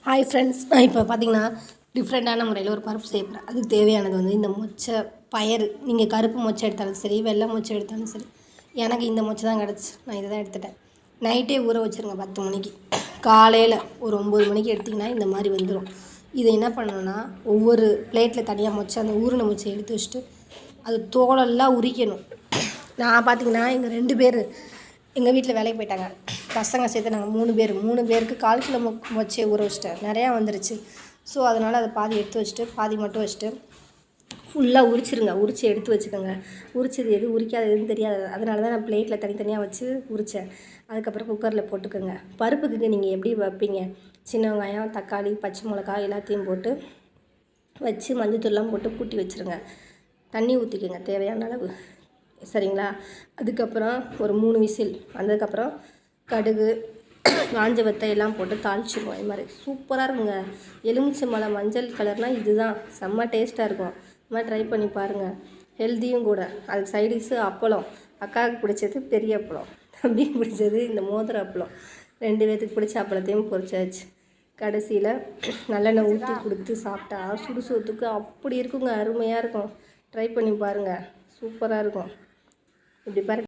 Hi friends, நான் இப்போ பார்த்தீங்கன்னா டிஃப்ரெண்ட்டான முறையில் ஒரு பருப்பு செய்ய போகிறேன். அதுக்கு தேவையானது வந்து இந்த மொச்சை பயறு. நீங்கள் கருப்பு மொச்சை எடுத்தாலும் சரி, வெள்ளை மொச்சை எடுத்தாலும் சரி. எனக்கு இந்த மொச்சை தான் கிடச்சி, நான் இதை தான் எடுத்துட்டேன். நைட்டே ஊற வச்சுருங்க 10 மணிக்கு. காலையில் ஒரு 9 மணிக்கு எடுத்திங்கன்னா இந்த மாதிரி வந்துடும். இதை என்ன பண்ணணுன்னா, ஒவ்வொரு பிளேட்டில் தனியாக மொச்சை, அந்த ஊறின மொச்சை எடுத்து வச்சுட்டு அது தோலெல்லாம் உரிக்கணும். நான் பார்த்தீங்கன்னா எங்கள் 2 பேர் எங்கள் வீட்டில் வேலைக்கு போயிட்டாங்க. பசங்க சேர்த்து நாங்கள் 3 பேருக்கு 1/4 கிலோ மொச்சையை ஊற வச்சுட்டேன். நிறையா வந்துருச்சு. ஸோ அதனால் அதை பாதி எடுத்து வச்சுட்டு பாதி மட்டும் வச்சுட்டு ஃபுல்லாக உரிச்சிருங்க. உரித்து எடுத்து வச்சுக்கோங்க. உரிச்சது எது உரிக்காததுன்னு தெரியாது. அதனால தான் நான் பிளேட்டில் தனித்தனியாக வச்சு உரித்தேன். அதுக்கப்புறம் குக்கரில் போட்டுக்கோங்க. பருப்புக்கு நீங்கள் எப்படி வைப்பீங்க? சின்ன வெங்காயம், தக்காளி, பச்சை மிளகாய் எல்லாத்தையும் போட்டு வச்சு மஞ்சத்தூள்லாம் போட்டு கூட்டி வச்சுருங்க. தண்ணி ஊற்றிக்கோங்க தேவையான அளவு. சரிங்களா? அதுக்கப்புறம் ஒரு 3 விசில் வந்ததுக்கப்புறம் கடுகு, காஞ்ச வத்தை எல்லாம் போட்டு தாளிச்சிடுவோம். இது மாதிரி சூப்பராக இருக்குங்க. எலுமிச்சம்பழம் மஞ்சள் கலர்னால் இதுதான் செம்ம டேஸ்ட்டாக இருக்கும். இது மாதிரி ட்ரை பண்ணி பாருங்கள். ஹெல்த்தியும் கூட. அதுக்கு சைடிஷ்ஷு அப்பளம். அக்காவுக்கு பிடிச்சது பெரிய அப்பளம், தம்பிக்கு பிடிச்சது இந்த மோதிர அப்பளம். 2 பேர்த்துக்கு பிடிச்ச அப்பளத்தையும் பொரிச்சாச்சு. கடைசியில் நல்லெண்ணெய் ஊற்றி கொடுத்து சாப்பிட்டா சுடுசோத்துக்கு அப்படி இருக்குங்க. அருமையாக இருக்கும். ட்ரை பண்ணி பாருங்கள். சூப்பராக இருக்கும். இப்படி பாருங்கள்.